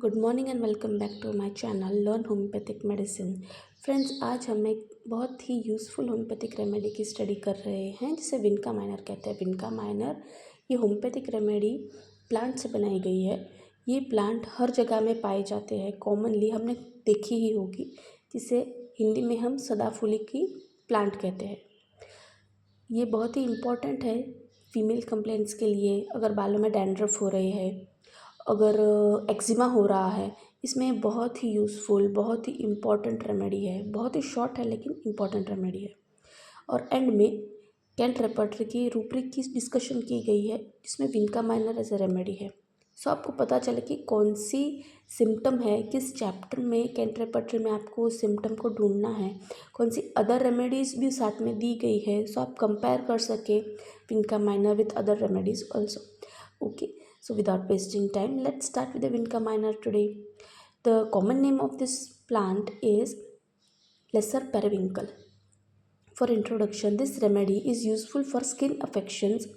Good morning and welcome back to my channel learn homeopathic medicine. Friends, आज हम एक बहुत ही यूज़फुल होम्योपैथिक रेमेडी की स्टडी कर रहे हैं जिसे विनका माइनर कहते हैं। विनका माइनर ये होम्योपैथिक रेमेडी प्लांट से बनाई गई है। ये प्लांट हर जगह में पाए जाते हैं, कॉमनली हमने देखी ही होगी, जिसे हिंदी में हम सदाफुली की प्लांट कहते हैं। ये बहुत ही इम्पॉर्टेंट है फीमेल कंप्लेंट्स के लिए। अगर बालों में डैंड्रफ हो रहे हैं, अगर एक्जिमा हो रहा है, इसमें बहुत ही यूज़फुल, बहुत ही इम्पॉर्टेंट रेमेडी है। बहुत ही शॉर्ट है लेकिन इम्पॉर्टेंट रेमेडी है। और एंड में कैंट रेपर्टरी की रूब्रिक की डिस्कशन की गई है जिसमें विनका माइनर एज ए रेमेडी है। सो आपको पता चले कि कौन सी सिम्टम है, किस चैप्टर में कैंट रेपर्टरी में आपको सिम्टम को ढूंढना है, कौन सी अदर रेमेडीज़ भी साथ में दी गई है, सो आप कंपेयर कर सके vinca minor with other remedies also. Okay, so without wasting time, let's start with the Vinca minor today. The common name of this plant is Lesser periwinkle. For introduction, this remedy is useful for skin affections,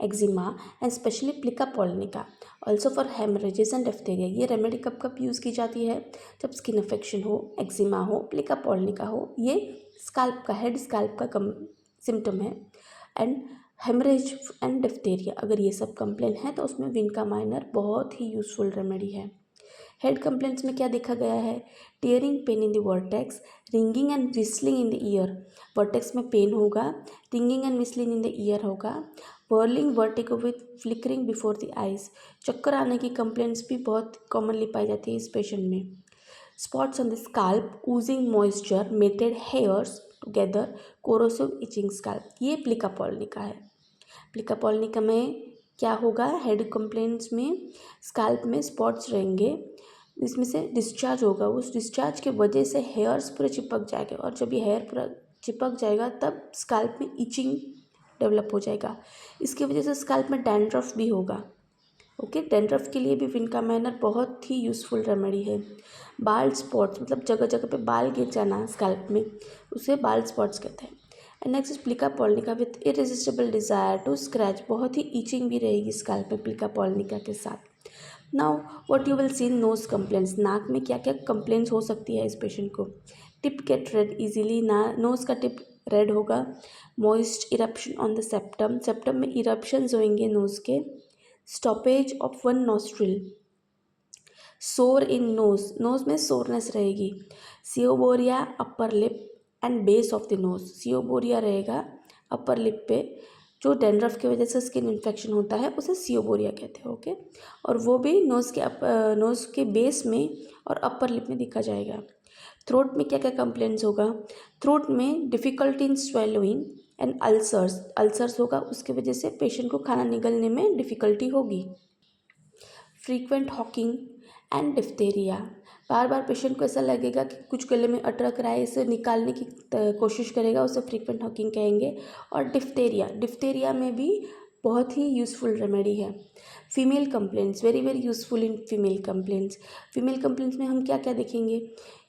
eczema and especially plica pollinica. Also for hemorrhages and diphtheria. ये remedy कब कब use की जाती है? जब skin affection हो, eczema हो, प्लिका पॉलिनिका हो। ये स्कैल्प का, हेड स्कैल्प का सिम्टम है। एंड हेमरेज एंड डिफ्थेरिया, अगर ये सब कंप्लेन है तो उसमें विनका माइनर बहुत ही यूज़फुल रेमेडी है। हेड कंप्लेंट्स में क्या देखा गया है? Tearing pain in the vertex, ringing and whistling in the ear. Vertex में पेन होगा, ringing and whistling in the ear होगा, whirling vertigo with flickering before the eyes. चक्कर आने की कंप्लेंट्स भी बहुत कॉमनली पाई जाती है इस पेशेंट में। Spots on the scalp, oozing moisture, matted hairs together, corrosive itching scalp. ये प्लिका पॉलिनिका है। प्लिका पॉलिनिका में क्या होगा? हेड कंप्लेंट्स में स्कैल्प में स्पॉट्स रहेंगे, इसमें से डिस्चार्ज होगा। उस डिस्चार्ज की वजह से हेयर्स पूरे चिपक जाएंगे और जब ये हेयर पूरा चिपक जाएगा तब स्कैल्प में इचिंग डेवलप हो जाएगा। इसकी वजह से स्कैल्प में डैंड्रफ भी होगा। ओके, डैंड्रफ के लिए भी विनका माइनर बहुत ही यूज़फुल रेमेडी है। बाल स्पॉट्स, मतलब जगह जगह पे बाल गिर जाना स्कैल्प में, उसे बाल स्पॉट्स कहते हैं। And next is plica polonica with irresistible desire to scratch. बहुत ही ईचिंग भी रहेगी स्कैल्प में प्लिका पॉलिनिका के साथ। Now what you will see in knows complaints. नाक में क्या क्या कंप्लेंट्स हो सकती है इस पेशेंट को? Tip get red easily, nose का टिप रेड होगा। Moist eruption on the septum, septum में इरप्शंस होंगे नोज के। Stoppage of one nostril, sore in nose, nose में सोरनेस रहेगी। Seborrhoea upper lip and base of the nose, seborrhoea रहेगा upper lip पे। जो डैंड्रफ की वजह से स्किन इन्फेक्शन होता है उसे सियोबोरिया कहते हैं। ओके, और वो भी नोज़ के बेस में और अपर लिप में दिखा जाएगा। थ्रोट में क्या क्या कंप्लेंट्स होगा? थ्रोट में difficulty in swallowing and ulcers होगा, उसकी वजह से पेशेंट को खाना निगलने में डिफ़िकल्टी होगी। Frequent Hawking and diphtheria, bar bar patient को ऐसा लगेगा कि कुछ गले में अटक रहा है, इसे निकालने की कोशिश करेगा, उसे फ्रीक्वेंट हॉकिंग कहेंगे। और डिफ्थेरिया में भी बहुत ही यूज़फुल रेमेडी है। Female complaints, very very useful in female complaints. Female complaints में हम क्या क्या देखेंगे?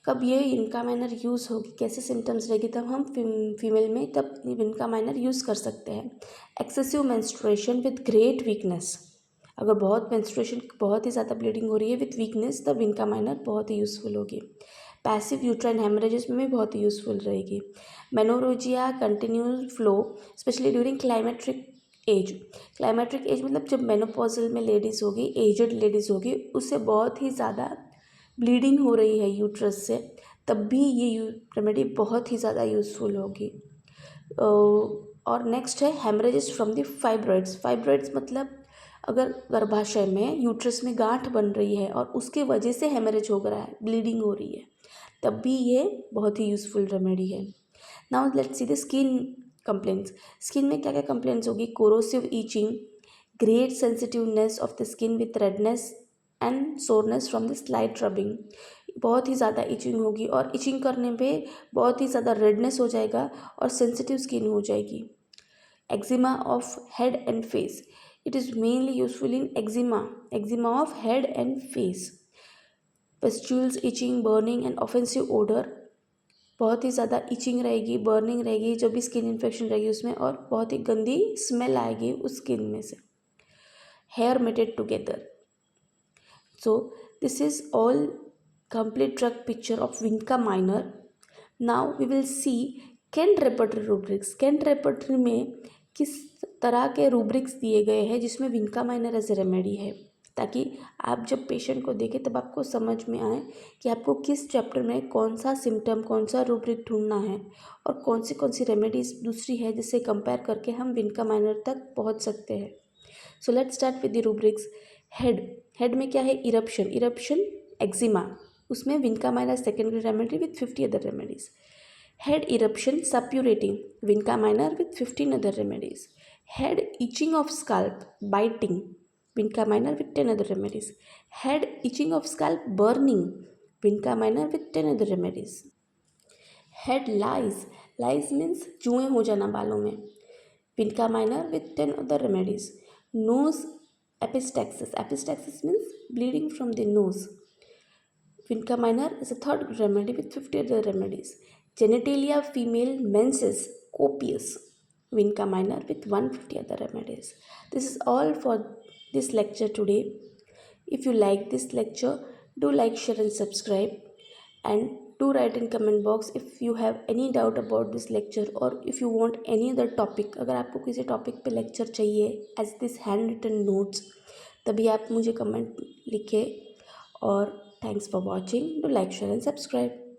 कब ये विनका माइनर यूज़ होगी, कैसे सिम्टम्स रहेगी, तब हम फीमेल में तब विनका माइनर यूज़ कर सकते हैं। Excessive menstruation with great weakness, अगर बहुत ही ज़्यादा ब्लीडिंग हो रही है विथ वीकनेस, तब विनका माइनर बहुत ही यूज़फुल होगी। पैसिव यूट्राइन हेमरेजेस में भी बहुत ही यूज़फुल रहेगी। Menorrhagia continuous flow specially during climacteric age. Climacteric age मतलब जब मेनोपॉजल में लेडीज़ होगी, एजड लेडीज़ होगी, उससे बहुत ही ज़्यादा ब्लीडिंग हो रही है यूट्रस से, तब भी ये रेमेडी बहुत ही ज़्यादा यूज़फुल होगी। और नेक्स्ट है हेमरेजेस फ्रॉम द फाइब्रॉइड्स मतलब अगर गर्भाशय में यूट्रस में गांठ बन रही है और उसके वजह से हेमरेज हो रहा है, ब्लीडिंग हो रही है, तब भी ये बहुत ही यूज़फुल रेमेडी है। Now let's see the skin complaints. Skin में क्या क्या कंप्लेंट्स होगी? Corrosive itching, great sensitiveness of the skin with redness and soreness from the slight rubbing. बहुत ही ज़्यादा इचिंग होगी और इचिंग करने पे बहुत ही ज़्यादा रेडनेस हो जाएगा और सेंसिटिव स्किन हो जाएगी। Eczema of head and face, it is mainly useful in eczema of head and face. Pustules, itching, burning and offensive odor, बहुत ही ज़्यादा इचिंग रहेगी, बर्निंग रहेगी जब भी स्किन इन्फेक्शन रहेगी उसमें, और बहुत ही गंदी स्मेल आएगी उस स्किन में से। Hair matted together, so This is all complete drug picture of Vinca minor. Now we will see Kent repertory rubrics. Kent repertory में किस तरह के rubrics दिए गए हैं जिसमें विनका माइनर एज ए रेमेडी है, ताकि आप जब पेशेंट को देखें तब आपको समझ में आए कि आपको किस चैप्टर में कौन सा सिम्टम, कौन सा रूब्रिक ढूंढना है और कौन सी रेमेडीज दूसरी है जिससे कंपेयर करके हम विनका माइनर तक पहुंच सकते हैं. So let's start with the rubrics. Head में क्या है? इरप्शन एक्जिमा, उसमें vinca minor secondary remedy with 50 other remedies. Head eruption suppurating, vinca minor with 15 other remedies. Head itching of scalp, biting, Vinca minor with 10 other remedies. Head itching of scalp, burning, Vinca minor with 10 other remedies. Head lice means जुएं हो जाना बालों में, Vinca minor with 10 other remedies. Nose epistaxis means bleeding from the nose, Vinca minor is a third remedy with 50 other remedies. Genitalia female menses, copious, Vinca minor with 150 other remedies. This is all for this lecture today. If you like this lecture, do like, share and subscribe, and do write in comment box if you have any doubt about this lecture or if you want any other topic. अगर आपको किसी topic पे lecture चाहिए as this hand written notes, तभी आप मुझे comment लिखें. और thanks for watching. Do like, share and subscribe.